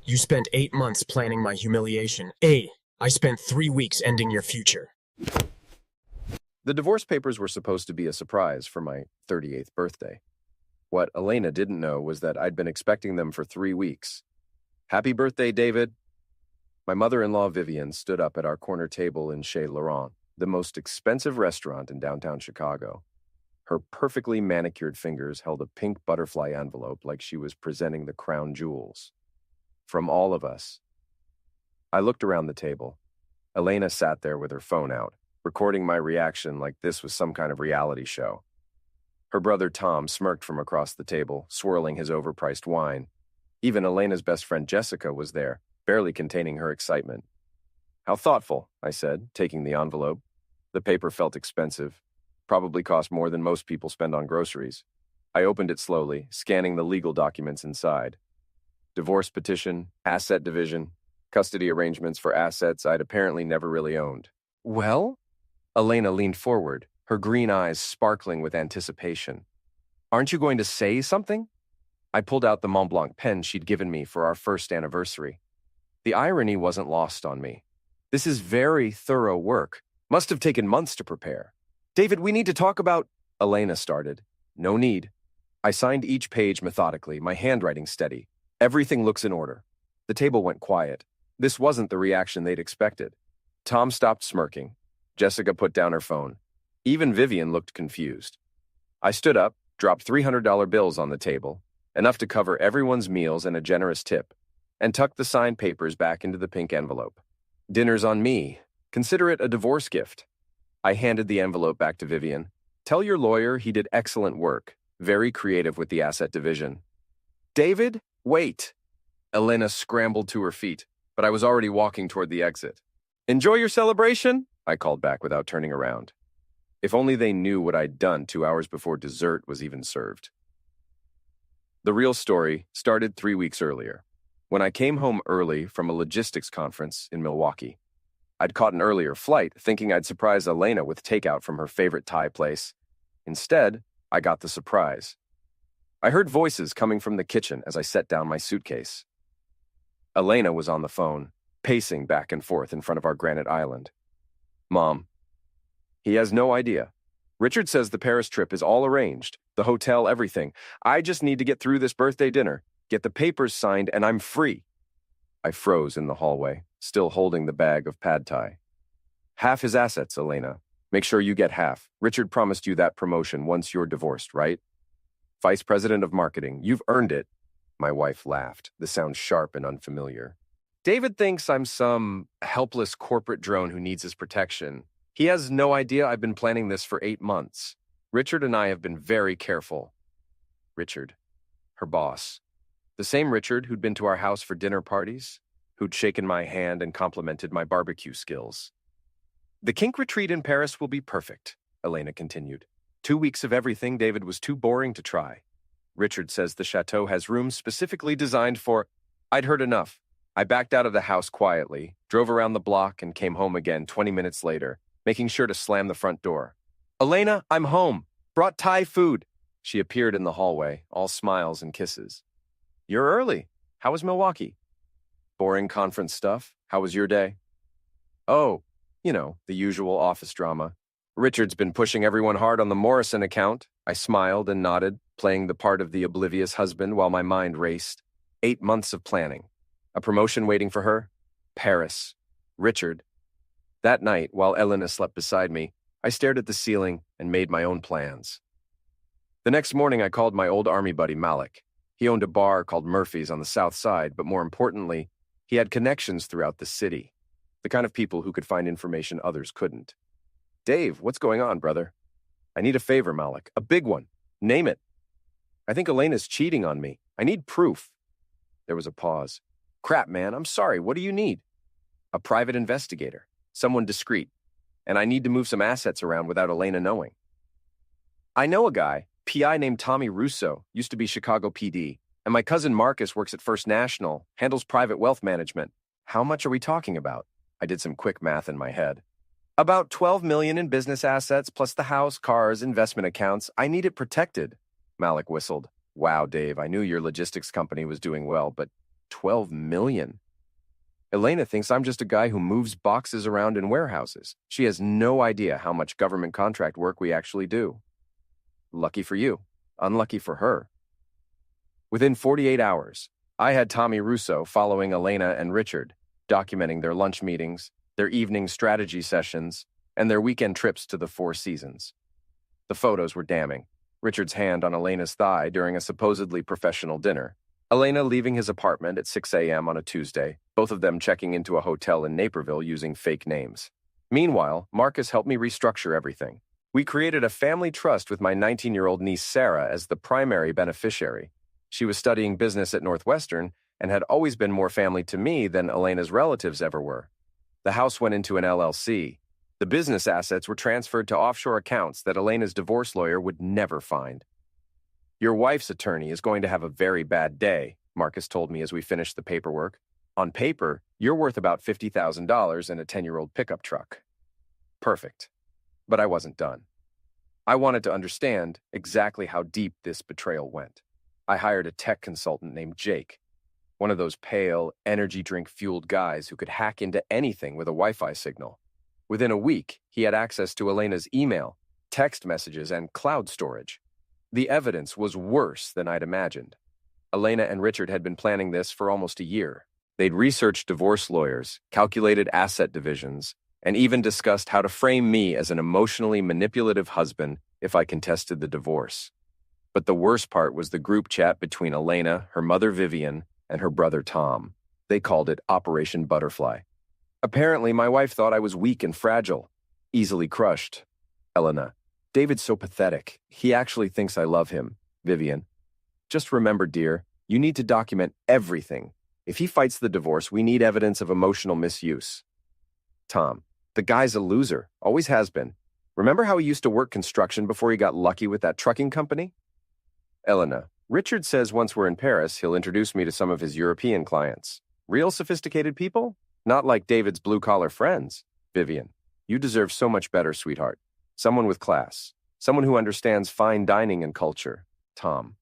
You spent 8 months planning my humiliation. A. I spent 3 weeks ending your future. The divorce papers were supposed to be a surprise for my 38th birthday. What Elena didn't know was that I'd been expecting them for 3 weeks. Happy birthday, David. My mother-in-law, Vivian, stood up at our corner table in Chez Laurent, the most expensive restaurant in downtown Chicago. Her perfectly manicured fingers held a pink butterfly envelope like she was presenting the crown jewels. From all of us. I looked around the table. Elena sat there with her phone out, recording my reaction like this was some kind of reality show. Her brother Tom smirked from across the table, swirling his overpriced wine. Even Elena's best friend Jessica was there, barely containing her excitement. How thoughtful, I said, taking the envelope. The paper felt expensive. Probably cost more than most people spend on groceries. I opened it slowly, scanning the legal documents inside. Divorce petition, asset division, custody arrangements for assets I'd apparently never really owned. Well? Elena leaned forward, her green eyes sparkling with anticipation. Aren't you going to say something? I pulled out the Montblanc pen she'd given me for our first anniversary. The irony wasn't lost on me. This is very thorough work. Must have taken months to prepare. David, we need to talk about... Elena started. No need. I signed each page methodically, my handwriting steady. Everything looks in order. The table went quiet. This wasn't the reaction they'd expected. Tom stopped smirking. Jessica put down her phone. Even Vivian looked confused. I stood up, dropped $300 bills on the table, enough to cover everyone's meals and a generous tip, and tucked the signed papers back into the pink envelope. Dinner's on me. Consider it a divorce gift. I handed the envelope back to Vivian. Tell your lawyer he did excellent work, very creative with the asset division. David, wait. Elena scrambled to her feet, but I was already walking toward the exit. Enjoy your celebration, I called back without turning around. If only they knew what I'd done 2 hours before dessert was even served. The real story started 3 weeks earlier, when I came home early from a logistics conference in Milwaukee. I'd caught an earlier flight, thinking I'd surprise Elena with takeout from her favorite Thai place. Instead, I got the surprise. I heard voices coming from the kitchen as I set down my suitcase. Elena was on the phone, pacing back and forth in front of our granite island. Mom. He has no idea. Richard says the Paris trip is all arranged, the hotel, everything. I just need to get through this birthday dinner, get the papers signed, and I'm free. I froze in the hallway, still holding the bag of pad thai. Half his assets, Elena. Make sure you get half. Richard promised you that promotion once you're divorced, right? Vice President of Marketing, you've earned it. My wife laughed. This sounds sharp and unfamiliar. David thinks I'm some helpless corporate drone who needs his protection. He has no idea I've been planning this for 8 months. Richard and I have been very careful. Richard, her boss. The same Richard who'd been to our house for dinner parties, who'd shaken my hand and complimented my barbecue skills. The kink retreat in Paris will be perfect, Elena continued. 2 weeks of everything David was too boring to try. Richard says the chateau has rooms specifically designed for... I'd heard enough. I backed out of the house quietly, drove around the block, and came home again 20 minutes later, making sure to slam the front door. Elena, I'm home. Brought Thai food. She appeared in the hallway, all smiles and kisses. You're early. How was Milwaukee? Boring conference stuff. How was your day? Oh, the usual office drama. Richard's been pushing everyone hard on the Morrison account. I smiled and nodded, playing the part of the oblivious husband while my mind raced. 8 months of planning. A promotion waiting for her. Paris. Richard. That night, while Elena slept beside me, I stared at the ceiling and made my own plans. The next morning, I called my old army buddy Malik. He owned a bar called Murphy's on the south side, but more importantly, he had connections throughout the city. The kind of people who could find information others couldn't. Dave, what's going on, brother? I need a favor, Malik. A big one. Name it. I think Elena's cheating on me. I need proof. There was a pause. Crap, man, I'm sorry. What do you need? A private investigator. Someone discreet. And I need to move some assets around without Elena knowing. I know a guy, PI named Tommy Russo, used to be Chicago PD, and my cousin Marcus works at First National, handles private wealth management. How much are we talking about? I did some quick math in my head. About $12 million in business assets, plus the house, cars, investment accounts. I need it protected. Malik whistled. Wow, Dave, I knew your logistics company was doing well, but $12 million. Elena thinks I'm just a guy who moves boxes around in warehouses. She has no idea how much government contract work we actually do. Lucky for you. Unlucky for her. Within 48 hours, I had Tommy Russo following Elena and Richard, documenting their lunch meetings, their evening strategy sessions, and their weekend trips to the Four Seasons. The photos were damning. Richard's hand on Elena's thigh during a supposedly professional dinner. Elena leaving his apartment at 6 a.m. on a Tuesday, both of them checking into a hotel in Naperville using fake names. Meanwhile, Marcus helped me restructure everything. We created a family trust with my 19-year-old niece Sarah as the primary beneficiary. She was studying business at Northwestern and had always been more family to me than Elena's relatives ever were. The house went into an LLC. The business assets were transferred to offshore accounts that Elena's divorce lawyer would never find. Your wife's attorney is going to have a very bad day, Marcus told me as we finished the paperwork. On paper, you're worth about $50,000 in a 10-year-old pickup truck. Perfect. But I wasn't done. I wanted to understand exactly how deep this betrayal went. I hired a tech consultant named Jake, one of those pale, energy drink-fueled guys who could hack into anything with a Wi-Fi signal. Within a week, he had access to Elena's email, text messages, and cloud storage. The evidence was worse than I'd imagined. Elena and Richard had been planning this for almost a year. They'd researched divorce lawyers, calculated asset divisions, and even discussed how to frame me as an emotionally manipulative husband if I contested the divorce. But the worst part was the group chat between Elena, her mother Vivian, and her brother Tom. They called it Operation Butterfly. Apparently, my wife thought I was weak and fragile, easily crushed. Elena, David's so pathetic. He actually thinks I love him. Vivian, just remember, dear, you need to document everything. If he fights the divorce, we need evidence of emotional misuse. Tom, the guy's a loser, always has been. Remember how he used to work construction before he got lucky with that trucking company? Elena, Richard says once we're in Paris, he'll introduce me to some of his European clients. Real sophisticated people? Not like David's blue-collar friends. Vivian, you deserve so much better, sweetheart. Someone with class. Someone who understands fine dining and culture. Tom,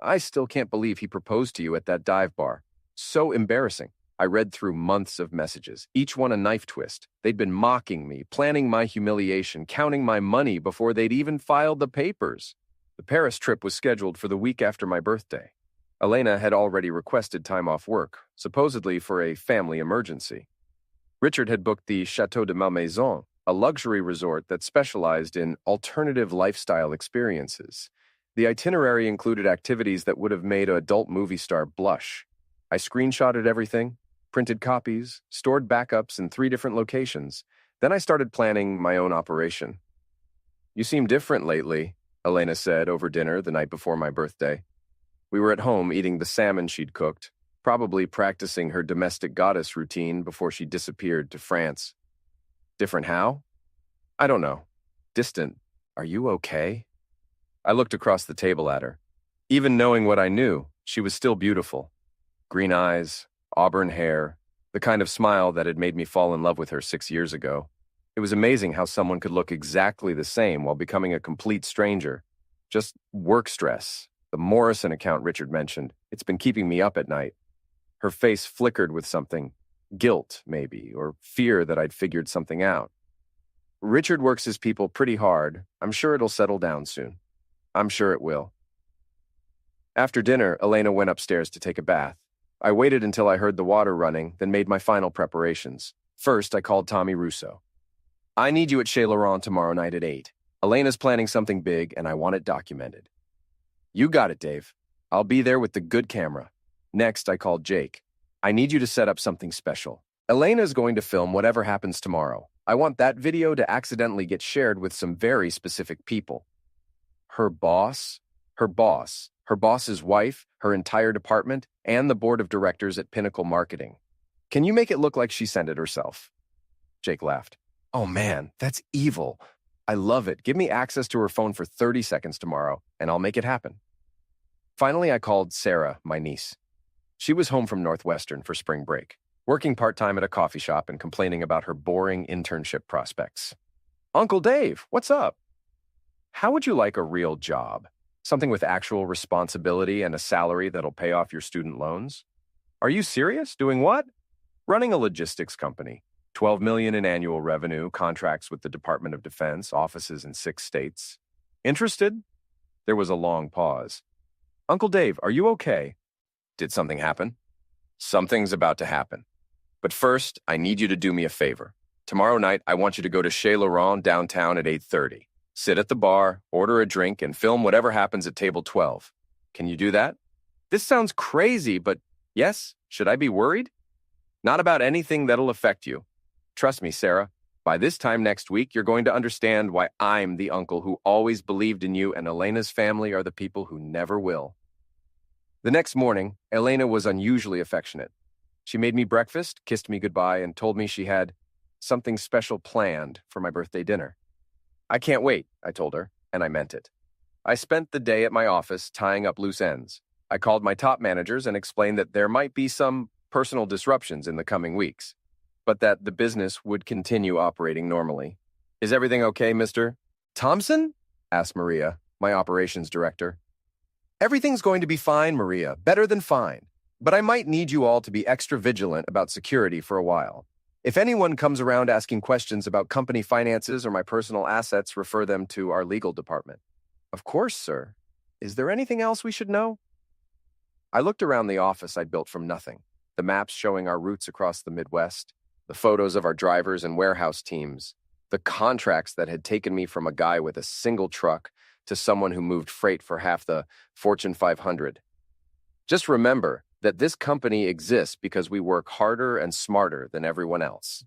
I still can't believe he proposed to you at that dive bar. So embarrassing. I read through months of messages, each one a knife twist. They'd been mocking me, planning my humiliation, counting my money before they'd even filed the papers. The Paris trip was scheduled for the week after my birthday. Elena had already requested time off work, supposedly for a family emergency. Richard had booked the Château de Malmaison, a luxury resort that specialized in alternative lifestyle experiences. The itinerary included activities that would have made an adult movie star blush. I screenshotted everything, printed copies, stored backups in 3 different locations. Then I started planning my own operation. You seem different lately, Elena said over dinner the night before my birthday. We were at home eating the salmon she'd cooked, probably practicing her domestic goddess routine before she disappeared to France. Different how? I don't know. Distant. Are you okay? I looked across the table at her. Even knowing what I knew, she was still beautiful. Green eyes, auburn hair, the kind of smile that had made me fall in love with her 6 years ago. It was amazing how someone could look exactly the same while becoming a complete stranger. Just work stress. The Morrison account Richard mentioned. It's been keeping me up at night. Her face flickered with something. Guilt, maybe, or fear that I'd figured something out. Richard works his people pretty hard. I'm sure it'll settle down soon. I'm sure it will. After dinner, Elena went upstairs to take a bath. I waited until I heard the water running, then made my final preparations. First, I called Tommy Russo. I need you at Chez Laurent tomorrow night at 8. Elena's planning something big, and I want it documented. You got it, Dave. I'll be there with the good camera. Next, I called Jake. I need you to set up something special. Elena's going to film whatever happens tomorrow. I want that video to accidentally get shared with some very specific people. Her boss, her boss's wife, her entire department, and the board of directors at Pinnacle Marketing. Can you make it look like she sent it herself? Jake laughed. Oh man, that's evil. I love it. Give me access to her phone for 30 seconds tomorrow, and I'll make it happen. Finally, I called Sarah, my niece. She was home from Northwestern for spring break, working part-time at a coffee shop and complaining about her boring internship prospects. Uncle Dave, what's up? How would you like a real job? Something with actual responsibility and a salary that'll pay off your student loans? Are you serious? Doing what? Running a logistics company. 12 million in annual revenue, contracts with the Department of Defense, offices in 6 states. Interested? There was a long pause. Uncle Dave, are you okay? Did something happen? Something's about to happen. But first, I need you to do me a favor. Tomorrow night, I want you to go to Chez Laurent downtown at 8:30. Sit at the bar, order a drink, and film whatever happens at table 12. Can you do that? This sounds crazy, but yes, should I be worried? Not about anything that'll affect you. Trust me, Sarah, by this time next week, you're going to understand why I'm the uncle who always believed in you and Elena's family are the people who never will. The next morning, Elena was unusually affectionate. She made me breakfast, kissed me goodbye, and told me she had something special planned for my birthday dinner. I can't wait, I told her, and I meant it. I spent the day at my office tying up loose ends. I called my top managers and explained that there might be some personal disruptions in the coming weeks, but that the business would continue operating normally. Is everything okay, Mr. Thompson? Asked Maria, my operations director. Everything's going to be fine, Maria, better than fine. But I might need you all to be extra vigilant about security for a while. If anyone comes around asking questions about company finances or my personal assets, refer them to our legal department. Of course, sir. Is there anything else we should know? I looked around the office I'd built from nothing, the maps showing our routes across the Midwest, the photos of our drivers and warehouse teams, the contracts that had taken me from a guy with a single truck to someone who moved freight for half the Fortune 500. Just remember that this company exists because we work harder and smarter than everyone else.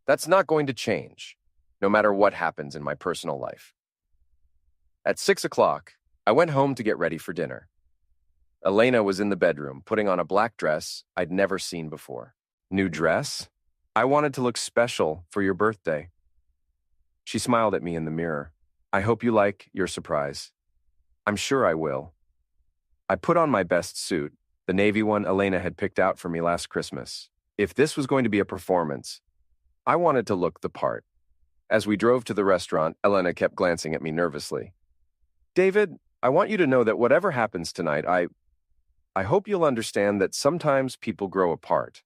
That's not going to change, no matter what happens in my personal life. At 6 o'clock, I went home to get ready for dinner. Elena was in the bedroom, putting on a black dress I'd never seen before. New dress? I wanted to look special for your birthday. She smiled at me in the mirror. I hope you like your surprise. I'm sure I will. I put on my best suit, the navy one Elena had picked out for me last Christmas. If this was going to be a performance, I wanted to look the part. As we drove to the restaurant, Elena kept glancing at me nervously. David, I want you to know that whatever happens tonight, I hope you'll understand that sometimes people grow apart.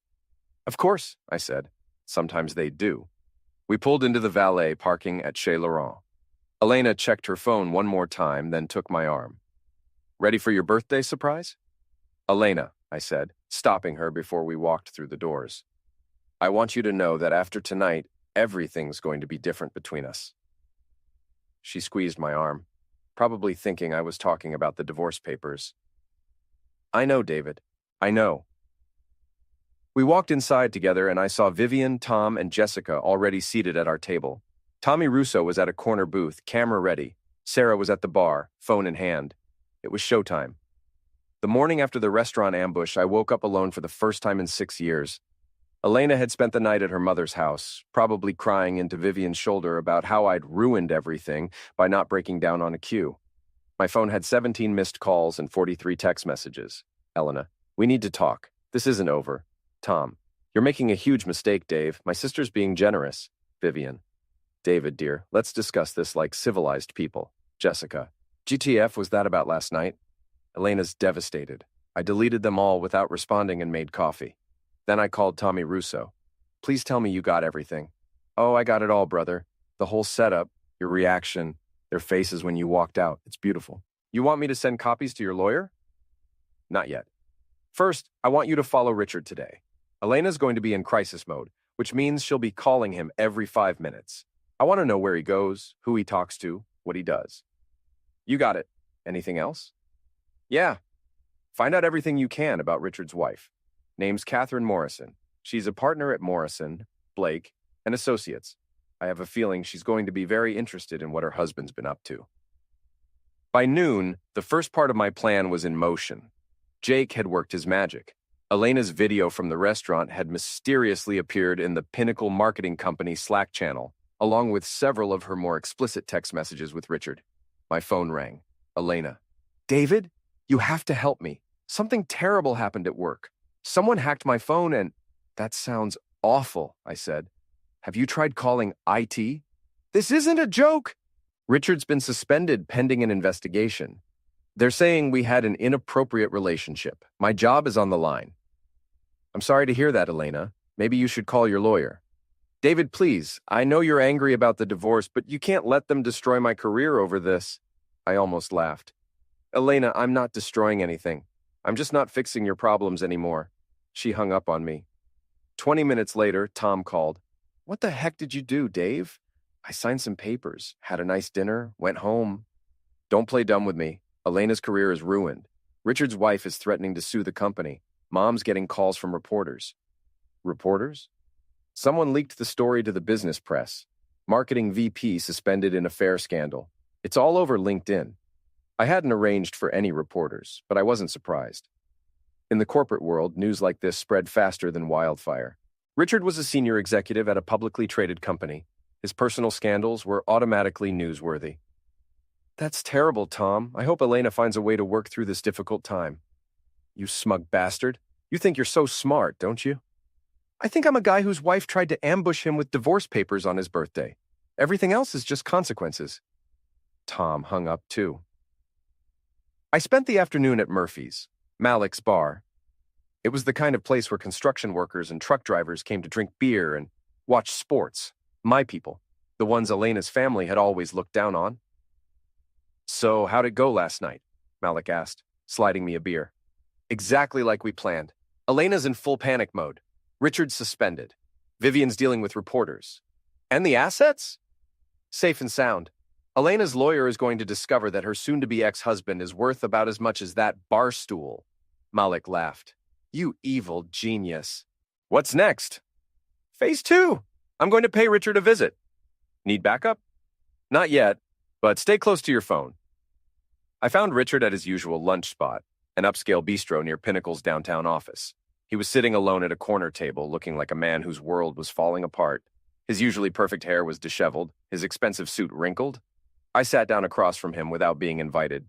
Of course, I said. Sometimes they do. We pulled into the valet parking at Chez Laurent. Elena checked her phone one more time, then took my arm. Ready for your birthday surprise? Elena, I said, stopping her before we walked through the doors. I want you to know that after tonight, everything's going to be different between us. She squeezed my arm, probably thinking I was talking about the divorce papers. I know, David. I know. We walked inside together and I saw Vivian, Tom, and Jessica already seated at our table. Tommy Russo was at a corner booth, camera ready. Sarah was at the bar, phone in hand. It was showtime. The morning after the restaurant ambush, I woke up alone for the first time in 6 years. Elena had spent the night at her mother's house, probably crying into Vivian's shoulder about how I'd ruined everything by not breaking down on a cue. My phone had 17 missed calls and 43 text messages. Elena, we need to talk. This isn't over. Tom, you're making a huge mistake, Dave. My sister's being generous. Vivian, David, dear, let's discuss this like civilized people. Jessica, GTF was that about last night? Elena's devastated. I deleted them all without responding and made coffee. Then I called Tommy Russo. Please tell me you got everything. Oh, I got it all, brother. The whole setup, your reaction, their faces when you walked out. It's beautiful. You want me to send copies to your lawyer? Not yet. First, I want you to follow Richard today. Elena's going to be in crisis mode, which means she'll be calling him every 5 minutes. I want to know where he goes, who he talks to, what he does. You got it. Anything else? Yeah. Find out everything you can about Richard's wife. Name's Catherine Morrison. She's a partner at Morrison, Blake, and Associates. I have a feeling she's going to be very interested in what her husband's been up to. By noon, the first part of my plan was in motion. Jake had worked his magic. Elena's video from the restaurant had mysteriously appeared in the Pinnacle Marketing Company Slack channel, along with several of her more explicit text messages with Richard. My phone rang. Elena. David, you have to help me. Something terrible happened at work. Someone hacked my phone and... That sounds awful, I said. Have you tried calling IT? This isn't a joke. Richard's been suspended pending an investigation. They're saying we had an inappropriate relationship. My job is on the line. I'm sorry to hear that, Elena. Maybe you should call your lawyer. David, please, I know you're angry about the divorce, but you can't let them destroy my career over this. I almost laughed. Elena, I'm not destroying anything. I'm just not fixing your problems anymore. She hung up on me. 20 minutes later, Tom called. What the heck did you do, Dave? I signed some papers, had a nice dinner, went home. Don't play dumb with me. Elena's career is ruined. Richard's wife is threatening to sue the company. Mom's getting calls from reporters. Reporters? Someone leaked the story to the business press. Marketing VP suspended in affair scandal. It's all over LinkedIn. I hadn't arranged for any reporters, but I wasn't surprised. In the corporate world, news like this spread faster than wildfire. Richard was a senior executive at a publicly traded company. His personal scandals were automatically newsworthy. That's terrible, Tom. I hope Elena finds a way to work through this difficult time. You smug bastard. You think you're so smart, don't you? I think I'm a guy whose wife tried to ambush him with divorce papers on his birthday. Everything else is just consequences. Tom hung up too. I spent the afternoon at Murphy's, Malik's bar. It was the kind of place where construction workers and truck drivers came to drink beer and watch sports. My people, the ones Elena's family had always looked down on. So, how'd it go last night? Malik asked, sliding me a beer. Exactly like we planned. Elena's in full panic mode. Richard's suspended. Vivian's dealing with reporters. And the assets? Safe and sound. Elena's lawyer is going to discover that her soon-to-be ex-husband is worth about as much as that bar stool. Malik laughed. You evil genius. What's next? Phase 2. I'm going to pay Richard a visit. Need backup? Not yet, but stay close to your phone. I found Richard at his usual lunch spot, an upscale bistro near Pinnacle's downtown office. He was sitting alone at a corner table, looking like a man whose world was falling apart. His usually perfect hair was disheveled, his expensive suit wrinkled. I sat down across from him without being invited.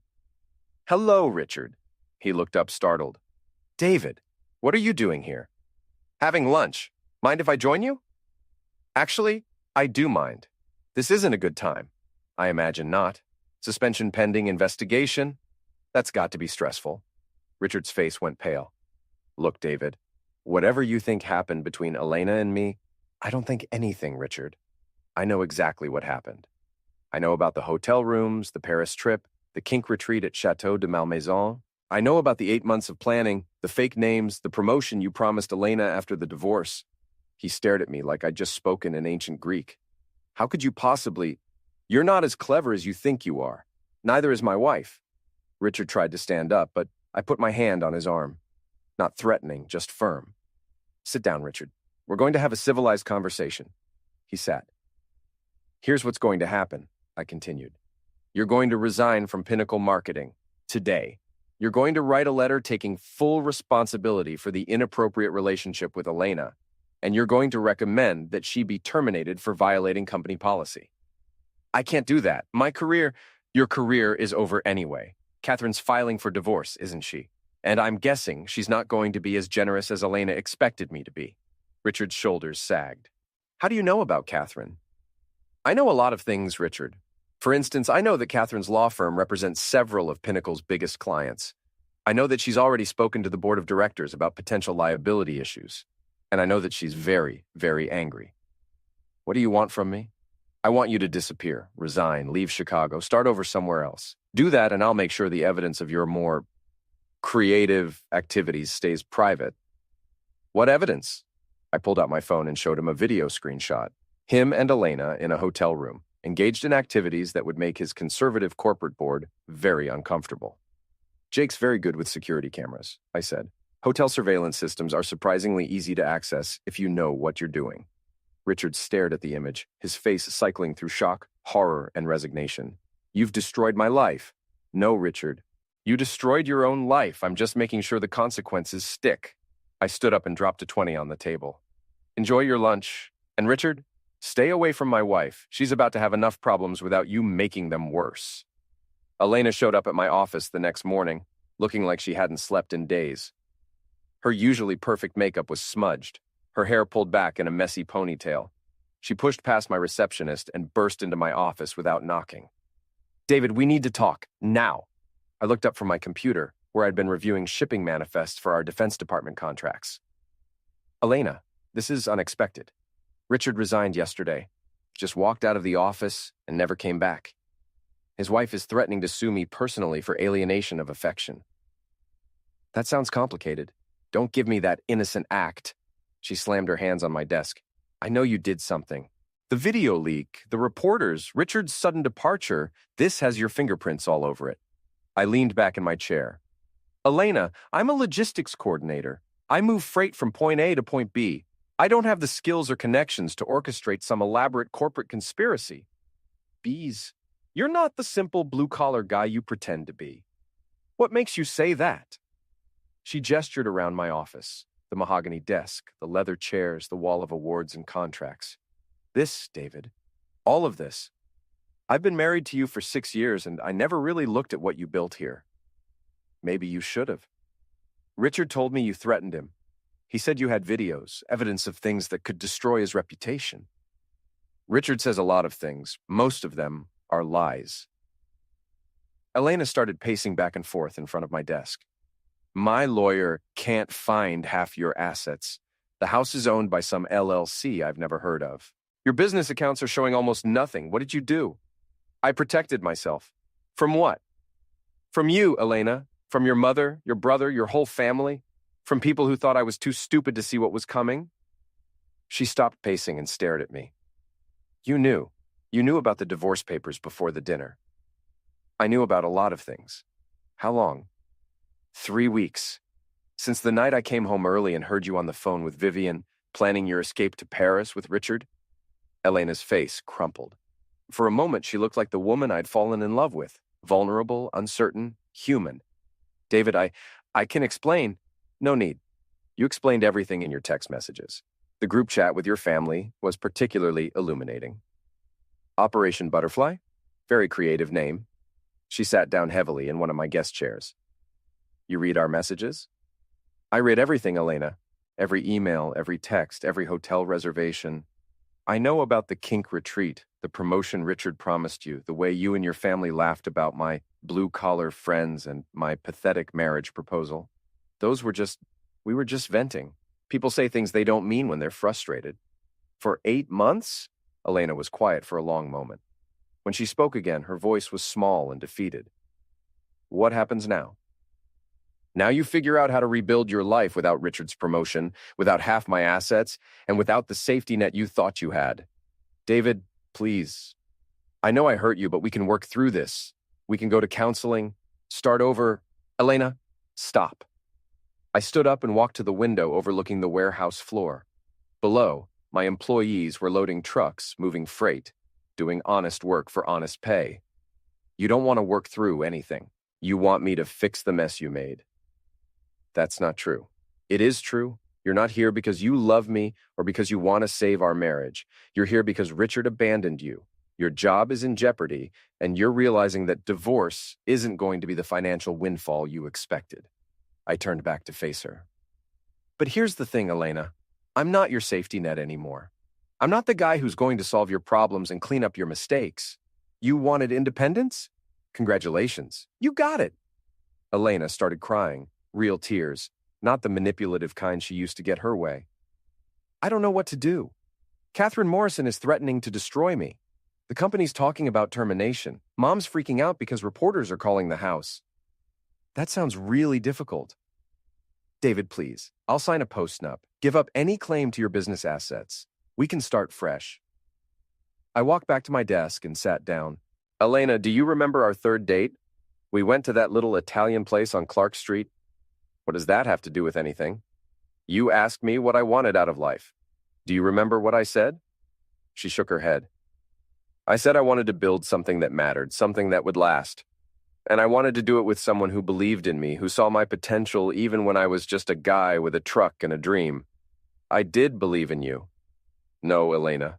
Hello, Richard. He looked up startled. David, what are you doing here? Having lunch. Mind if I join you? Actually, I do mind. This isn't a good time. I imagine not. Suspension pending investigation. That's got to be stressful. Richard's face went pale. Look, David, whatever you think happened between Elena and me, I don't think anything, Richard. I know exactly what happened. I know about the hotel rooms, the Paris trip, the kink retreat at Chateau de Malmaison. I know about the 8 months of planning, the fake names, the promotion you promised Elena after the divorce. He stared at me like I'd just spoken in ancient Greek. How could you possibly... You're not as clever as you think you are. Neither is my wife. Richard tried to stand up, but I put my hand on his arm. Not threatening, just firm. Sit down, Richard. We're going to have a civilized conversation. He sat. Here's what's going to happen, I continued. You're going to resign from Pinnacle Marketing. Today. You're going to write a letter taking full responsibility for the inappropriate relationship with Elena, and you're going to recommend that she be terminated for violating company policy. I can't do that. Your career is over anyway. Catherine's filing for divorce, isn't she? And I'm guessing she's not going to be as generous as Elena expected me to be. Richard's shoulders sagged. How do you know about Catherine? I know a lot of things, Richard. For instance, I know that Catherine's law firm represents several of Pinnacle's biggest clients. I know that she's already spoken to the board of directors about potential liability issues. And I know that she's very, very angry. What do you want from me? I want you to disappear, resign, leave Chicago, start over somewhere else. Do that and I'll make sure the evidence of your more creative activities stays private. What evidence? I pulled out my phone and showed him a video screenshot. Him and Elena in a hotel room, engaged in activities that would make his conservative corporate board very uncomfortable. Jake's very good with security cameras, I said. Hotel surveillance systems are surprisingly easy to access if you know what you're doing. Richard stared at the image, his face cycling through shock, horror, and resignation. You've destroyed my life. No, Richard. You destroyed your own life. I'm just making sure the consequences stick. I stood up and dropped a 20 on the table. Enjoy your lunch. And Richard, stay away from my wife. She's about to have enough problems without you making them worse. Elena showed up at my office the next morning, looking like she hadn't slept in days. Her usually perfect makeup was smudged, her hair pulled back in a messy ponytail. She pushed past my receptionist and burst into my office without knocking. David, we need to talk, now. I looked up from my computer, where I'd been reviewing shipping manifests for our Defense Department contracts. Elena, this is unexpected. Richard resigned yesterday. Just walked out of the office and never came back. His wife is threatening to sue me personally for alienation of affection. That sounds complicated. Don't give me that innocent act. She slammed her hands on my desk. I know you did something. The video leak, the reporters, Richard's sudden departure, this has your fingerprints all over it. I leaned back in my chair. Elena, I'm a logistics coordinator. I move freight from point A to point B. I don't have the skills or connections to orchestrate some elaborate corporate conspiracy. Bees, you're not the simple blue-collar guy you pretend to be. What makes you say that? She gestured around my office, the mahogany desk, the leather chairs, the wall of awards and contracts. This, David, all of this. I've been married to you for 6 years, and I never really looked at what you built here. Maybe you should have. Richard told me you threatened him. He said you had videos, evidence of things that could destroy his reputation. Richard says a lot of things. Most of them are lies. Elena started pacing back and forth in front of my desk. My lawyer can't find half your assets. The house is owned by some LLC I've never heard of. Your business accounts are showing almost nothing. What did you do? I protected myself. From what? From you, Elena. From your mother, your brother, your whole family. From people who thought I was too stupid to see what was coming. She stopped pacing and stared at me. You knew. You knew about the divorce papers before the dinner. I knew about a lot of things. How long? 3 weeks. Since the night I came home early and heard you on the phone with Vivian, planning your escape to Paris with Richard. Elena's face crumpled. For a moment, she looked like the woman I'd fallen in love with. Vulnerable, uncertain, human. David, I can explain. No need. You explained everything in your text messages. The group chat with your family was particularly illuminating. Operation Butterfly? Very creative name. She sat down heavily in one of my guest chairs. You read our messages? I read everything, Elena. Every email, every text, every hotel reservation. I know about the kink retreat, the promotion Richard promised you, the way you and your family laughed about my blue-collar friends and my pathetic marriage proposal. We were just venting. People say things they don't mean when they're frustrated. For 8 months? Elena was quiet for a long moment. When she spoke again, her voice was small and defeated. What happens now? Now you figure out how to rebuild your life without Richard's promotion, without half my assets, and without the safety net you thought you had. David, please. I know I hurt you, but we can work through this. We can go to counseling, start over. Elena, stop. I stood up and walked to the window overlooking the warehouse floor. Below, my employees were loading trucks, moving freight, doing honest work for honest pay. You don't want to work through anything. You want me to fix the mess you made. That's not true. It is true. You're not here because you love me or because you want to save our marriage. You're here because Richard abandoned you. Your job is in jeopardy, and you're realizing that divorce isn't going to be the financial windfall you expected. I turned back to face her. But here's the thing, Elena. I'm not your safety net anymore. I'm not the guy who's going to solve your problems and clean up your mistakes. You wanted independence? Congratulations. You got it. Elena started crying, real tears, not the manipulative kind she used to get her way. I don't know what to do. Catherine Morrison is threatening to destroy me. The company's talking about termination. Mom's freaking out because reporters are calling the house. That sounds really difficult. David, please. I'll sign a postnup. Give up any claim to your business assets. We can start fresh. I walked back to my desk and sat down. Elena, do you remember our third date? We went to that little Italian place on Clark Street. What does that have to do with anything? You asked me what I wanted out of life. Do you remember what I said? She shook her head. I said I wanted to build something that mattered, something that would last. And I wanted to do it with someone who believed in me, who saw my potential even when I was just a guy with a truck and a dream. I did believe in you. No, Elena.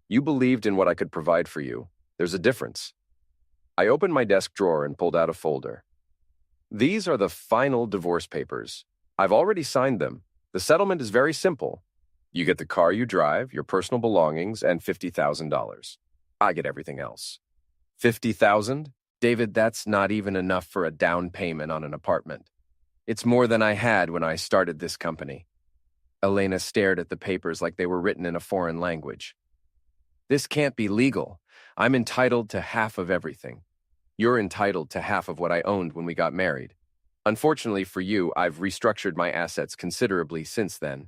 You believed in what I could provide for you. There's a difference. I opened my desk drawer and pulled out a folder. These are the final divorce papers. I've already signed them. The settlement is very simple. You get the car you drive, your personal belongings, and $50,000. I get everything else. $50,000? David, that's not even enough for a down payment on an apartment. It's more than I had when I started this company. Elena stared at the papers like they were written in a foreign language. This can't be legal. I'm entitled to half of everything. You're entitled to half of what I owned when we got married. Unfortunately for you, I've restructured my assets considerably since then.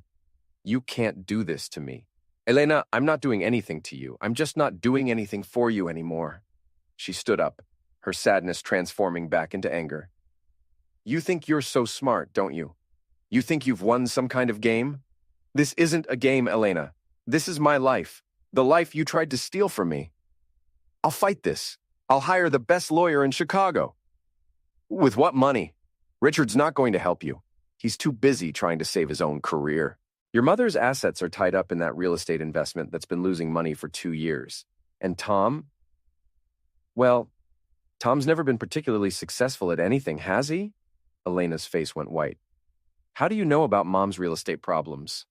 You can't do this to me. Elena, I'm not doing anything to you. I'm just not doing anything for you anymore. She stood up, her sadness transforming back into anger. You think you're so smart, don't you? You think you've won some kind of game? This isn't a game, Elena. This is my life. The life you tried to steal from me. I'll fight this. I'll hire the best lawyer in Chicago. With what money? Richard's not going to help you. He's too busy trying to save his own career. Your mother's assets are tied up in that real estate investment that's been losing money for 2 years. And Tom? Well, Tom's never been particularly successful at anything, has he? Elena's face went white. How do you know about Mom's real estate problems?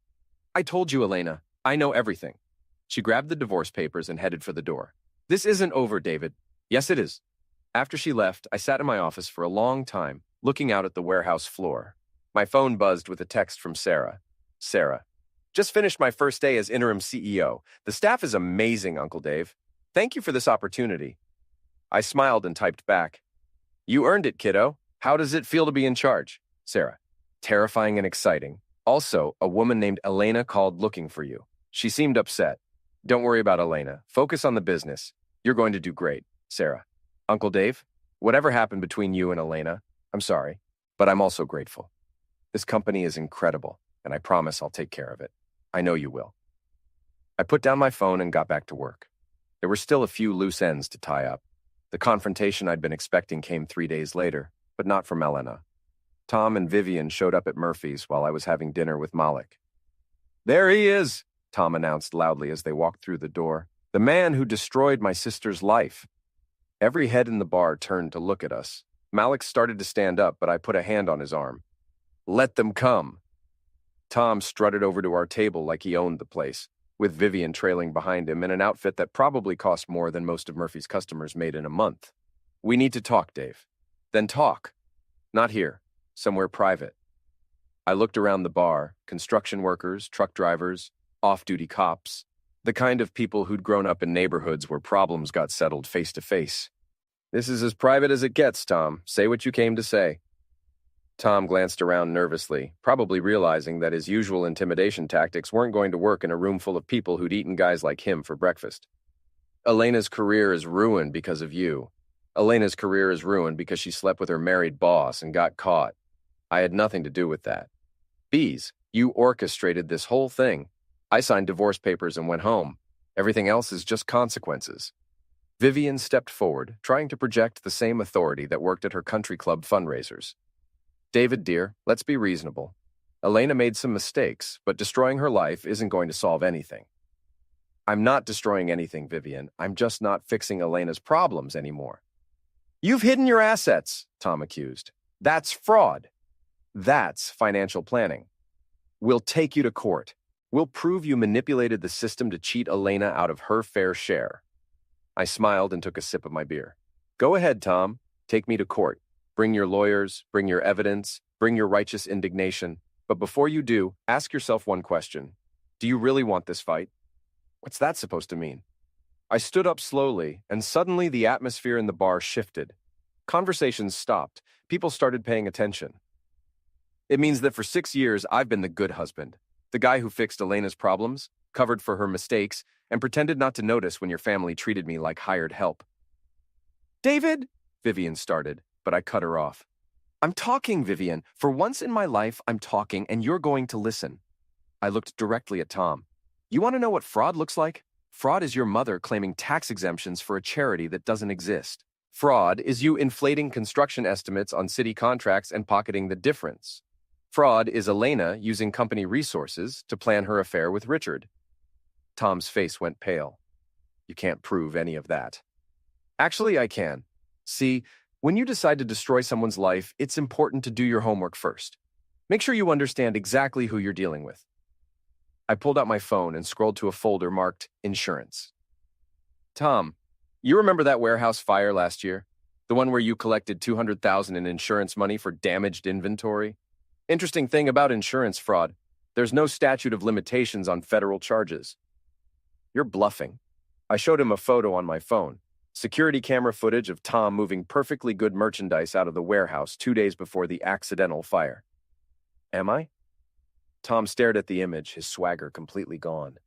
I told you, Elena. I know everything. She grabbed the divorce papers and headed for the door. This isn't over, David. Yes, it is. After she left, I sat in my office for a long time, looking out at the warehouse floor. My phone buzzed with a text from Sarah. Sarah, just finished my first day as interim CEO. The staff is amazing, Uncle Dave. Thank you for this opportunity. I smiled and typed back. You earned it, kiddo. How does it feel to be in charge? Sarah, terrifying and exciting. Also, a woman named Elena called looking for you. She seemed upset. Don't worry about Elena. Focus on the business. You're going to do great. Sarah, Uncle Dave, whatever happened between you and Elena, I'm sorry, but I'm also grateful. This company is incredible, and I promise I'll take care of it. I know you will. I put down my phone and got back to work. There were still a few loose ends to tie up. The confrontation I'd been expecting came 3 days later, but not from Elena. Tom and Vivian showed up at Murphy's while I was having dinner with Malik. There he is, Tom announced loudly as they walked through the door. The man who destroyed my sister's life. Every head in the bar turned to look at us. Malik started to stand up, but I put a hand on his arm. Let them come. Tom strutted over to our table like he owned the place, with Vivian trailing behind him in an outfit that probably cost more than most of Murphy's customers made in a month. We need to talk, Dave. Then talk. Not here. Somewhere private. I looked around the bar, construction workers, truck drivers, off-duty cops, the kind of people who'd grown up in neighborhoods where problems got settled face to face. This is as private as it gets, Tom. Say what you came to say. Tom glanced around nervously, probably realizing that his usual intimidation tactics weren't going to work in a room full of people who'd eaten guys like him for breakfast. Elena's career is ruined because of you. Elena's career is ruined because she slept with her married boss and got caught. I had nothing to do with that. Bees, you orchestrated this whole thing. I signed divorce papers and went home. Everything else is just consequences. Vivian stepped forward, trying to project the same authority that worked at her country club fundraisers. David, dear, let's be reasonable. Elena made some mistakes, but destroying her life isn't going to solve anything. I'm not destroying anything, Vivian. I'm just not fixing Elena's problems anymore. You've hidden your assets, Tom accused. That's fraud. That's financial planning. We'll take you to court. We'll prove you manipulated the system to cheat Elena out of her fair share. I smiled and took a sip of my beer. Go ahead, Tom. Take me to court. Bring your lawyers, bring your evidence, bring your righteous indignation. But before you do, ask yourself one question. Do you really want this fight? What's that supposed to mean? I stood up slowly, and suddenly the atmosphere in the bar shifted. Conversations stopped. People started paying attention. It means that for 6 years, I've been the good husband, the guy who fixed Elena's problems, covered for her mistakes, and pretended not to notice when your family treated me like hired help. David, Vivian started, but I cut her off. I'm talking, Vivian. For once in my life, I'm talking, and you're going to listen. I looked directly at Tom. You want to know what fraud looks like? Fraud is your mother claiming tax exemptions for a charity that doesn't exist. Fraud is you inflating construction estimates on city contracts and pocketing the difference. Fraud is Elena using company resources to plan her affair with Richard. Tom's face went pale. You can't prove any of that. Actually, I can. See, when you decide to destroy someone's life, it's important to do your homework first. Make sure you understand exactly who you're dealing with. I pulled out my phone and scrolled to a folder marked Insurance. Tom, you remember that warehouse fire last year? The one where you collected $200,000 in insurance money for damaged inventory? Interesting thing about insurance fraud. There's no statute of limitations on federal charges. You're bluffing. I showed him a photo on my phone. Security camera footage of Tom moving perfectly good merchandise out of the warehouse 2 days before the accidental fire. Am I? Tom stared at the image, his swagger completely gone.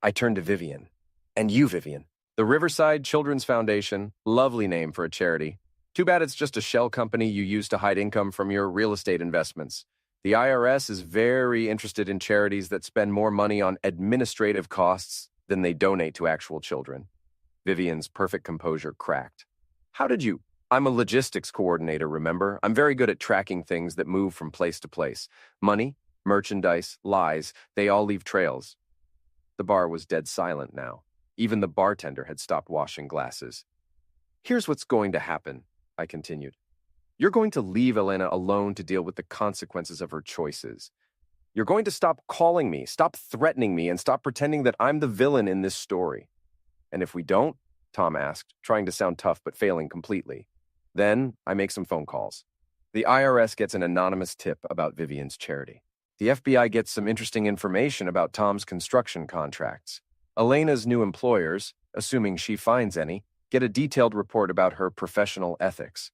I turned to Vivian. And you, Vivian. The Riverside Children's Foundation, lovely name for a charity. Too bad it's just a shell company you use to hide income from your real estate investments. The IRS is very interested in charities that spend more money on administrative costs than they donate to actual children. Vivian's perfect composure cracked. How did you? I'm a logistics coordinator, remember? I'm very good at tracking things that move from place to place. Money, merchandise, lies, they all leave trails. The bar was dead silent now. Even the bartender had stopped washing glasses. Here's what's going to happen, I continued. You're going to leave Elena alone to deal with the consequences of her choices. You're going to stop calling me, stop threatening me, and stop pretending that I'm the villain in this story. And if we don't, Tom asked, trying to sound tough but failing completely, then I make some phone calls. The IRS gets an anonymous tip about Vivian's charity. The FBI gets some interesting information about Tom's construction contracts. Elena's new employers, assuming she finds any, get a detailed report about her professional ethics.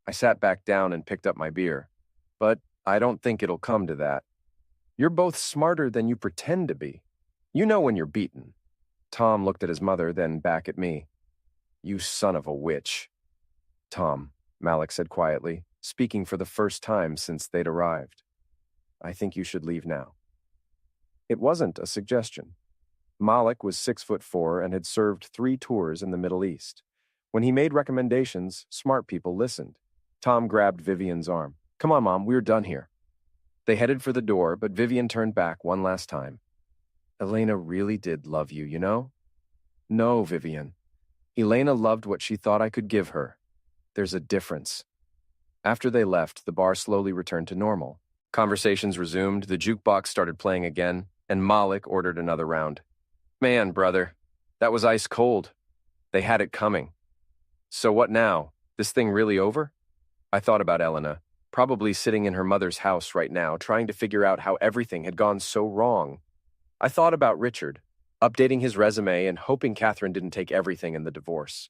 I sat back down and picked up my beer. But I don't think it'll come to that. You're both smarter than you pretend to be. You know when you're beaten. Tom looked at his mother, then back at me. You son of a witch. Tom, Malik said quietly, speaking for the first time since they'd arrived. I think you should leave now. It wasn't a suggestion. Malik was 6'4" and had served 3 tours in the Middle East. When he made recommendations, smart people listened. Tom grabbed Vivian's arm. Come on, Mom, we're done here. They headed for the door, but Vivian turned back one last time. Elena really did love you, you know? No, Vivian. Elena loved what she thought I could give her. There's a difference. After they left, the bar slowly returned to normal. Conversations resumed, the jukebox started playing again, and Malik ordered another round. Man, brother, that was ice cold. They had it coming. So what now? This thing really over? I thought about Elena, probably sitting in her mother's house right now, trying to figure out how everything had gone so wrong. I thought about Richard, updating his resume and hoping Catherine didn't take everything in the divorce.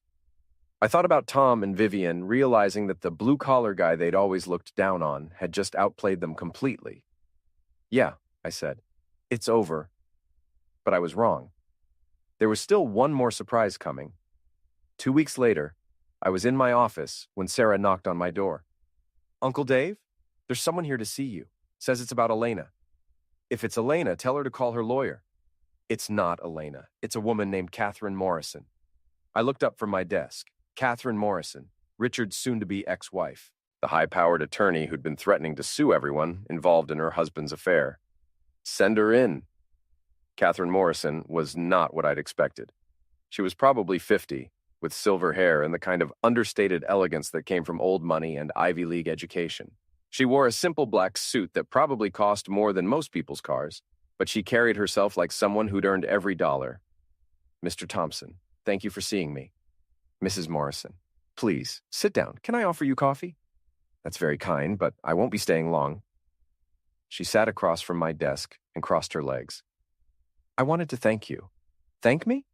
I thought about Tom and Vivian, realizing that the blue-collar guy they'd always looked down on had just outplayed them completely. Yeah, I said, it's over. But I was wrong. There was still one more surprise coming. 2 weeks later, I was in my office when Sarah knocked on my door. Uncle Dave, there's someone here to see you. Says it's about Elena. If it's Elena, tell her to call her lawyer. It's not Elena. It's a woman named Catherine Morrison. I looked up from my desk. Catherine Morrison, Richard's soon-to-be ex-wife, the high-powered attorney who'd been threatening to sue everyone involved in her husband's affair. Send her in. Catherine Morrison was not what I'd expected. She was probably 50, with silver hair and the kind of understated elegance that came from old money and Ivy League education. She wore a simple black suit that probably cost more than most people's cars, but she carried herself like someone who'd earned every dollar. Mr. Thompson, thank you for seeing me. Mrs. Morrison, please, sit down. Can I offer you coffee? That's very kind, but I won't be staying long. She sat across from my desk and crossed her legs. I wanted to thank you. Thank me?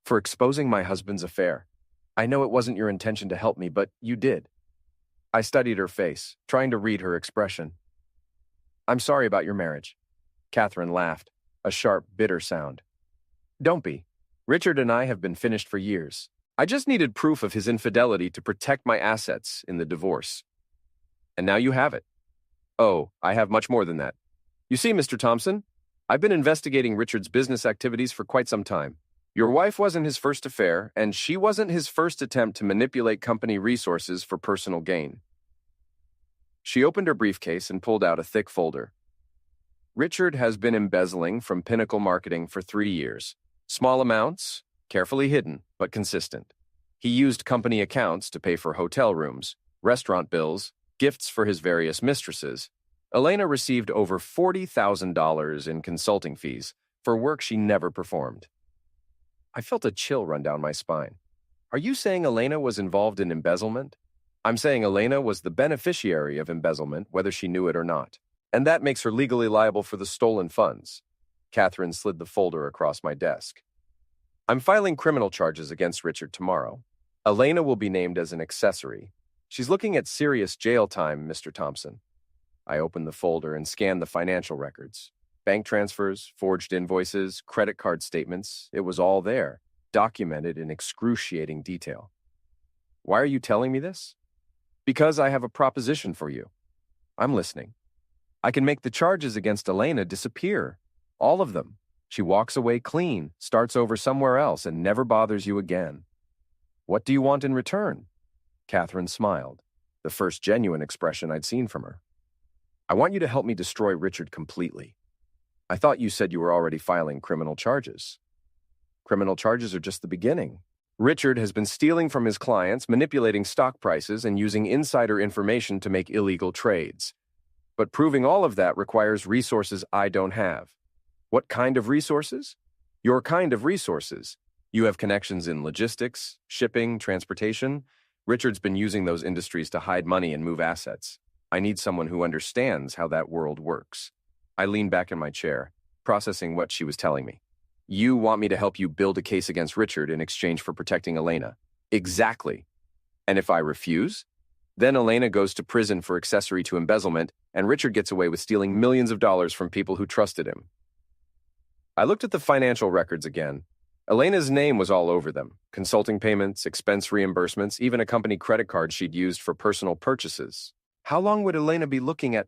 For exposing my husband's affair. I know it wasn't your intention to help me, but you did. I studied her face, trying to read her expression. I'm sorry about your marriage. Catherine laughed, a sharp, bitter sound. Don't be. Richard and I have been finished for years. I just needed proof of his infidelity to protect my assets in the divorce. And now you have it. Oh, I have much more than that. You see, Mr. Thompson, I've been investigating Richard's business activities for quite some time. Your wife wasn't his first affair, and she wasn't his first attempt to manipulate company resources for personal gain. She opened her briefcase and pulled out a thick folder. Richard has been embezzling from Pinnacle Marketing for 3 years. Small amounts, carefully hidden, but consistent. He used company accounts to pay for hotel rooms, restaurant bills, gifts for his various mistresses. Elena received over $40,000 in consulting fees for work she never performed. I felt a chill run down my spine. Are you saying Elena was involved in embezzlement? I'm saying Elena was the beneficiary of embezzlement, whether she knew it or not. And that makes her legally liable for the stolen funds. Catherine slid the folder across my desk. I'm filing criminal charges against Richard tomorrow. Elena will be named as an accessory. She's looking at serious jail time, Mr. Thompson. I opened the folder and scanned the financial records. Bank transfers, forged invoices, credit card statements, it was all there, documented in excruciating detail. Why are you telling me this? Because I have a proposition for you. I'm listening. I can make the charges against Elena disappear. All of them. She walks away clean, starts over somewhere else, and never bothers you again. What do you want in return? Catherine smiled, the first genuine expression I'd seen from her. I want you to help me destroy Richard completely. I thought you said you were already filing criminal charges. Criminal charges are just the beginning. Richard has been stealing from his clients, manipulating stock prices, and using insider information to make illegal trades. But proving all of that requires resources I don't have. What kind of resources? Your kind of resources. You have connections in logistics, shipping, transportation. Richard's been using those industries to hide money and move assets. I need someone who understands how that world works. I leaned back in my chair, processing what she was telling me. You want me to help you build a case against Richard in exchange for protecting Elena. Exactly. And if I refuse? Then Elena goes to prison for accessory to embezzlement, and Richard gets away with stealing millions of dollars from people who trusted him. I looked at the financial records again. Elena's name was all over them. Consulting payments, expense reimbursements, even a company credit card she'd used for personal purchases. How long would Elena be looking at?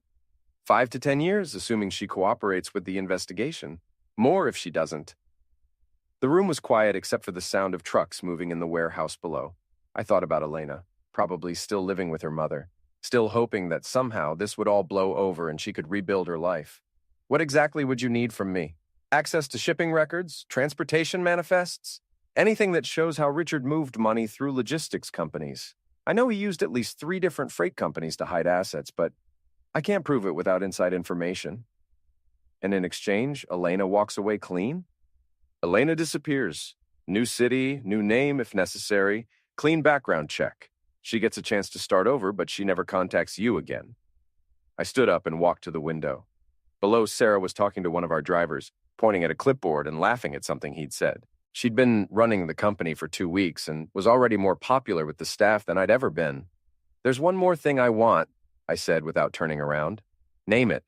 5 to 10 years, assuming she cooperates with the investigation. More if she doesn't. The room was quiet except for the sound of trucks moving in the warehouse below. I thought about Elena, probably still living with her mother, still hoping that somehow this would all blow over and she could rebuild her life. What exactly would you need from me? Access to shipping records, transportation manifests, anything that shows how Richard moved money through logistics companies. I know he used at least 3 different freight companies to hide assets, but I can't prove it without inside information. And in exchange, Elena walks away clean? Elena disappears. New city, new name if necessary, clean background check. She gets a chance to start over, but she never contacts you again. I stood up and walked to the window. Below, Sarah was talking to one of our drivers, pointing at a clipboard and laughing at something he'd said. She'd been running the company for 2 weeks and was already more popular with the staff than I'd ever been. There's one more thing I want, I said without turning around. Name it.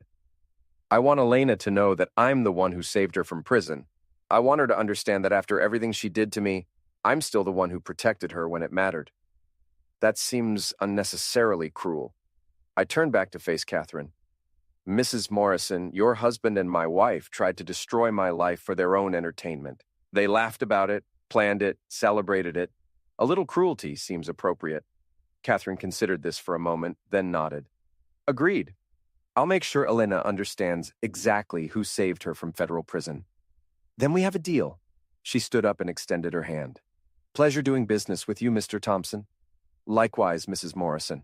I want Elena to know that I'm the one who saved her from prison. I want her to understand that after everything she did to me, I'm still the one who protected her when it mattered. That seems unnecessarily cruel. I turned back to face Catherine. Mrs. Morrison, your husband and my wife tried to destroy my life for their own entertainment. They laughed about it, planned it, celebrated it. A little cruelty seems appropriate. Catherine considered this for a moment, then nodded. Agreed. I'll make sure Elena understands exactly who saved her from federal prison. Then we have a deal. She stood up and extended her hand. Pleasure doing business with you, Mr. Thompson. Likewise, Mrs. Morrison.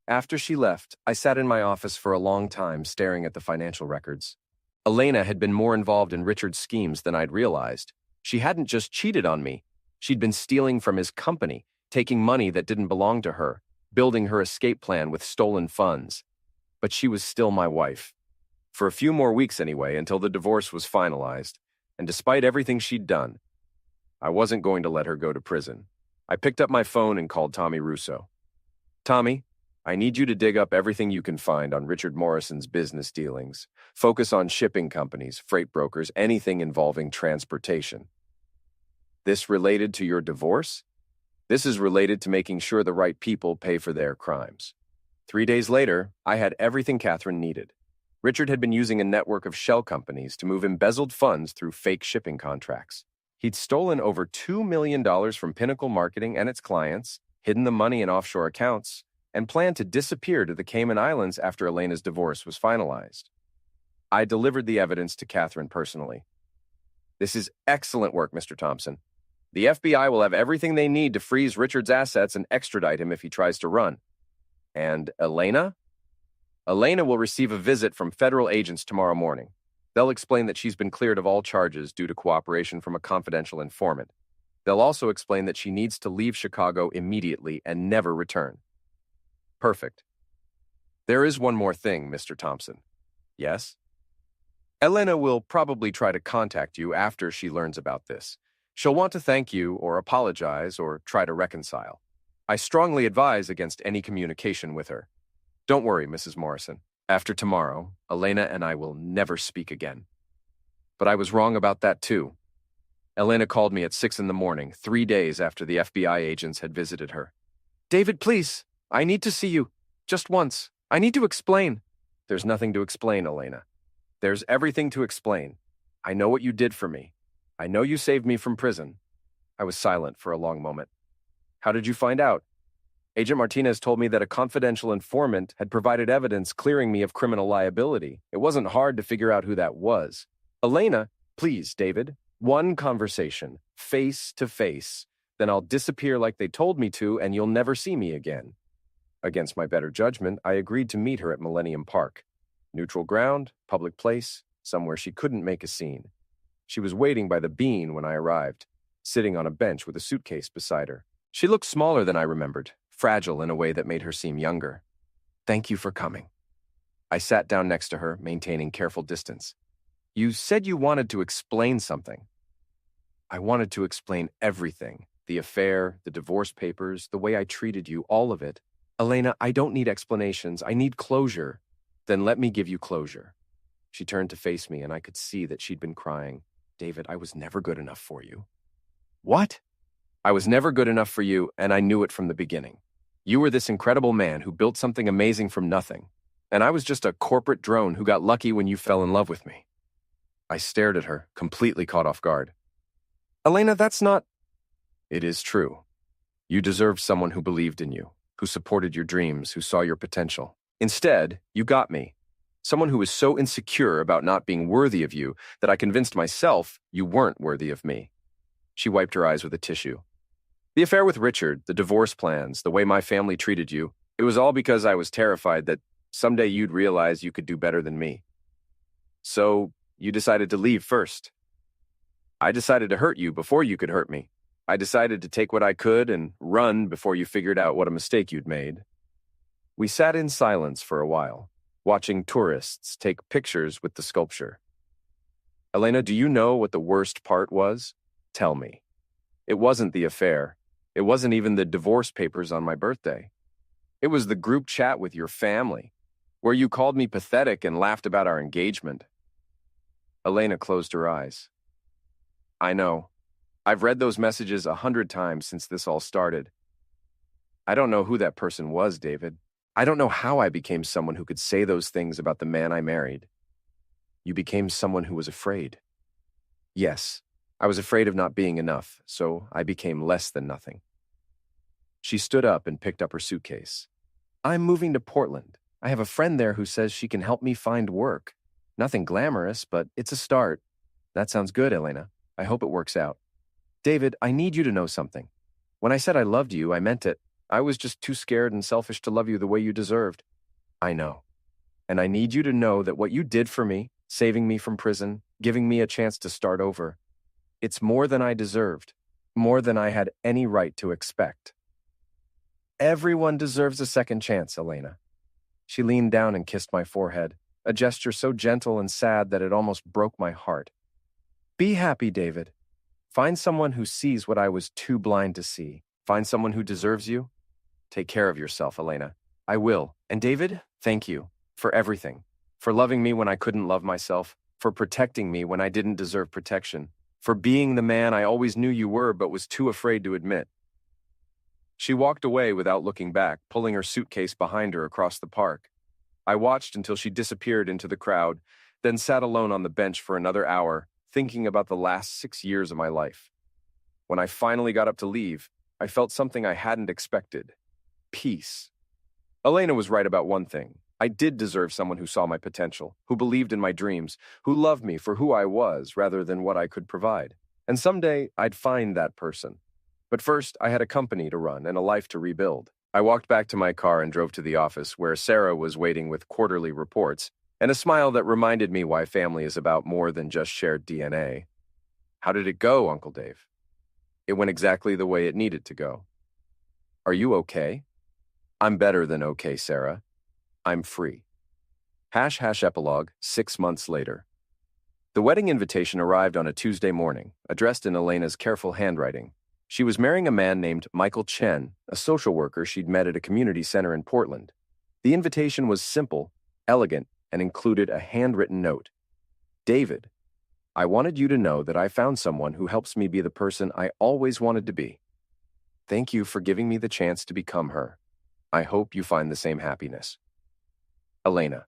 After she left, I sat in my office for a long time staring at the financial records. Elena had been more involved in Richard's schemes than I'd realized. She hadn't just cheated on me. She'd been stealing from his company, taking money that didn't belong to her, building her escape plan with stolen funds. But she was still my wife. For a few more weeks anyway, until the divorce was finalized. And despite everything she'd done, I wasn't going to let her go to prison. I picked up my phone and called Tommy Russo. Tommy, I need you to dig up everything you can find on Richard Morrison's business dealings. Focus on shipping companies, freight brokers, anything involving transportation. This related to your divorce? This is related to making sure the right people pay for their crimes. 3 days later, I had everything Catherine needed. Richard had been using a network of shell companies to move embezzled funds through fake shipping contracts. He'd stolen over $2 million from Pinnacle Marketing and its clients, hidden the money in offshore accounts, and planned to disappear to the Cayman Islands after Elena's divorce was finalized. I delivered the evidence to Catherine personally. This is excellent work, Mr. Thompson. The FBI will have everything they need to freeze Richard's assets and extradite him if he tries to run. And Elena? Elena will receive a visit from federal agents tomorrow morning. They'll explain that she's been cleared of all charges due to cooperation from a confidential informant. They'll also explain that she needs to leave Chicago immediately and never return. Perfect. There is one more thing, Mr. Thompson. Yes? Elena will probably try to contact you after she learns about this. She'll want to thank you or apologize or try to reconcile. I strongly advise against any communication with her. Don't worry, Mrs. Morrison. After tomorrow, Elena and I will never speak again. But I was wrong about that too. Elena called me at 6 in the morning, 3 days after the FBI agents had visited her. David, please, I need to see you. Just once. I need to explain. There's nothing to explain, Elena. There's everything to explain. I know what you did for me. I know you saved me from prison. I was silent for a long moment. How did you find out? Agent Martinez told me that a confidential informant had provided evidence clearing me of criminal liability. It wasn't hard to figure out who that was. Elena, please, David, one conversation, face to face. Then I'll disappear like they told me to, and you'll never see me again. Against my better judgment, I agreed to meet her at Millennium Park. Neutral ground, public place, somewhere she couldn't make a scene. She was waiting by the bean when I arrived, sitting on a bench with a suitcase beside her. She looked smaller than I remembered, fragile in a way that made her seem younger. Thank you for coming. I sat down next to her, maintaining careful distance. You said you wanted to explain something. I wanted to explain everything. The affair, the divorce papers, the way I treated you, all of it. Elena, I don't need explanations. I need closure. Then let me give you closure. She turned to face me, and I could see that she'd been crying. David, I was never good enough for you. What? I was never good enough for you, and I knew it from the beginning. You were this incredible man who built something amazing from nothing, and I was just a corporate drone who got lucky when you fell in love with me. I stared at her, completely caught off guard. Elena, that's not... It is true. You deserved someone who believed in you, who supported your dreams, who saw your potential. Instead, you got me. Someone who was so insecure about not being worthy of you that I convinced myself you weren't worthy of me. She wiped her eyes with a tissue. The affair with Richard, the divorce plans, the way my family treated you, it was all because I was terrified that someday you'd realize you could do better than me. So, you decided to leave first. I decided to hurt you before you could hurt me. I decided to take what I could and run before you figured out what a mistake you'd made. We sat in silence for a while, watching tourists take pictures with the sculpture. Elena, do you know what the worst part was? Tell me. It wasn't the affair. It wasn't even the divorce papers on my birthday. It was the group chat with your family, where you called me pathetic and laughed about our engagement. Elena closed her eyes. I know. I've read those messages 100 times since this all started. I don't know who that person was, David. I don't know how I became someone who could say those things about the man I married. You became someone who was afraid. Yes, I was afraid of not being enough, so I became less than nothing. She stood up and picked up her suitcase. I'm moving to Portland. I have a friend there who says she can help me find work. Nothing glamorous, but it's a start. That sounds good, Elena. I hope it works out. David, I need you to know something. When I said I loved you, I meant it. I was just too scared and selfish to love you the way you deserved. I know. And I need you to know that what you did for me, saving me from prison, giving me a chance to start over, it's more than I deserved, more than I had any right to expect. Everyone deserves a second chance, Elena. She leaned down and kissed my forehead, a gesture so gentle and sad that it almost broke my heart. Be happy, David. Find someone who sees what I was too blind to see. Find someone who deserves you. Take care of yourself, Elena. I will. And David, thank you for everything. For loving me when I couldn't love myself. For protecting me when I didn't deserve protection. For being the man I always knew you were but was too afraid to admit. She walked away without looking back, pulling her suitcase behind her across the park. I watched until she disappeared into the crowd, then sat alone on the bench for another hour, thinking about the last 6 years of my life. When I finally got up to leave, I felt something I hadn't expected. Peace. Elena was right about one thing. I did deserve someone who saw my potential, who believed in my dreams, who loved me for who I was rather than what I could provide. And someday, I'd find that person. But first, I had a company to run and a life to rebuild. I walked back to my car and drove to the office, where Sarah was waiting with quarterly reports and a smile that reminded me why family is about more than just shared DNA. How did it go, Uncle Dave? It went exactly the way it needed to go. Are you okay? I'm better than okay, Sarah. I'm free. Epilogue, 6 months later. The wedding invitation arrived on a Tuesday morning, addressed in Elena's careful handwriting. She was marrying a man named Michael Chen, a social worker she'd met at a community center in Portland. The invitation was simple, elegant, and included a handwritten note. David, I wanted you to know that I found someone who helps me be the person I always wanted to be. Thank you for giving me the chance to become her. I hope you find the same happiness. Elena.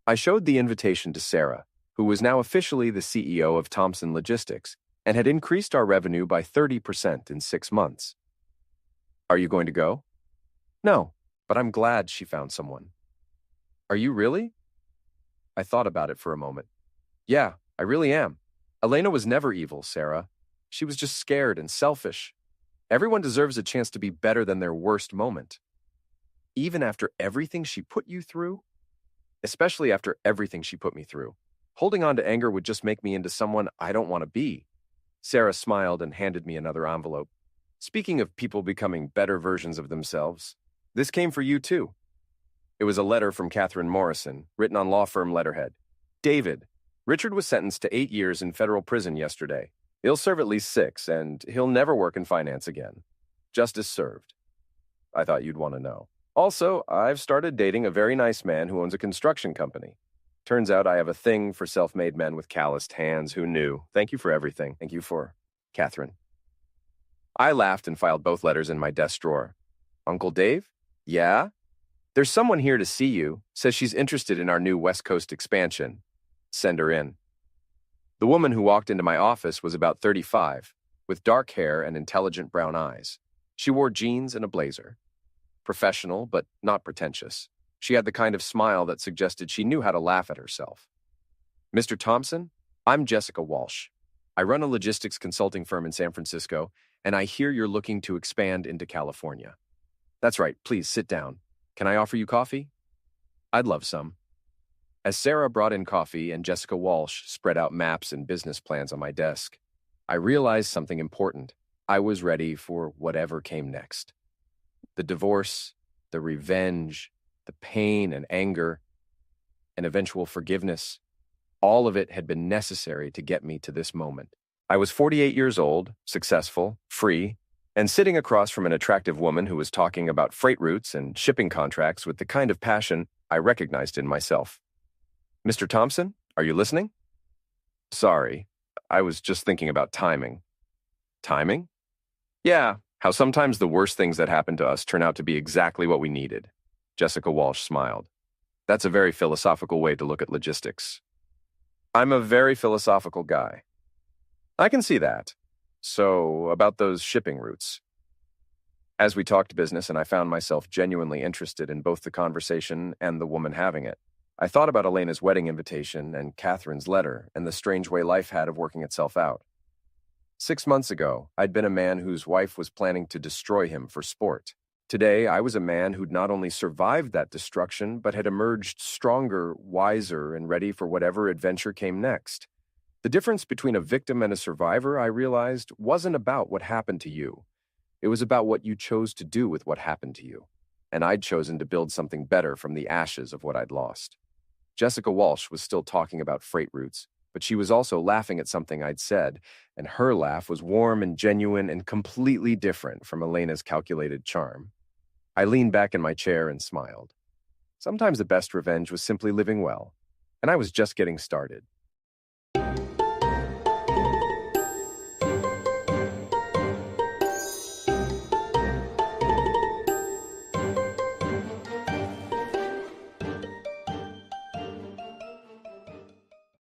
I showed the invitation to Sarah, who was now officially the CEO of Thompson Logistics and had increased our revenue by 30% in 6 months. Are you going to go? No, but I'm glad she found someone. Are you really? I thought about it for a moment. Yeah, I really am. Elena was never evil, Sarah. She was just scared and selfish. Everyone deserves a chance to be better than their worst moment. Even after everything she put you through? Especially after everything she put me through. Holding on to anger would just make me into someone I don't want to be. Sarah smiled and handed me another envelope. Speaking of people becoming better versions of themselves, this came for you too. It was a letter from Catherine Morrison, written on law firm letterhead. David, Richard was sentenced to 8 years in federal prison yesterday. He'll serve at least 6, and he'll never work in finance again. Justice served. I thought you'd want to know. Also, I've started dating a very nice man who owns a construction company. Turns out I have a thing for self-made men with calloused hands. Who knew? Thank you for everything. Thank you for Catherine. I laughed and filed both letters in my desk drawer. Uncle Dave? Yeah? There's someone here to see you. Says she's interested in our new West Coast expansion. Send her in. The woman who walked into my office was about 35, with dark hair and intelligent brown eyes. She wore jeans and a blazer. Professional, but not pretentious. She had the kind of smile that suggested she knew how to laugh at herself. Mr. Thompson, I'm Jessica Walsh. I run a logistics consulting firm in San Francisco, and I hear you're looking to expand into California. That's right, please sit down. Can I offer you coffee? I'd love some. As Sarah brought in coffee and Jessica Walsh spread out maps and business plans on my desk, I realized something important. I was ready for whatever came next. The divorce, the revenge, the pain and anger, and eventual forgiveness, all of it had been necessary to get me to this moment. I was 48 years old, successful, free, and sitting across from an attractive woman who was talking about freight routes and shipping contracts with the kind of passion I recognized in myself. Mr. Thompson, are you listening? Sorry, I was just thinking about timing. Timing? Yeah, how sometimes the worst things that happen to us turn out to be exactly what we needed. Jessica Walsh smiled. That's a very philosophical way to look at logistics. I'm a very philosophical guy. I can see that. So, about those shipping routes. As we talked business and I found myself genuinely interested in both the conversation and the woman having it, I thought about Elena's wedding invitation and Catherine's letter and the strange way life had of working itself out. 6 months ago, I'd been a man whose wife was planning to destroy him for sport. Today, I was a man who'd not only survived that destruction, but had emerged stronger, wiser, and ready for whatever adventure came next. The difference between a victim and a survivor, I realized, wasn't about what happened to you. It was about what you chose to do with what happened to you. And I'd chosen to build something better from the ashes of what I'd lost. Jessica Walsh was still talking about freight routes, but she was also laughing at something I'd said, and her laugh was warm and genuine and completely different from Elena's calculated charm. I leaned back in my chair and smiled. Sometimes the best revenge was simply living well, and I was just getting started.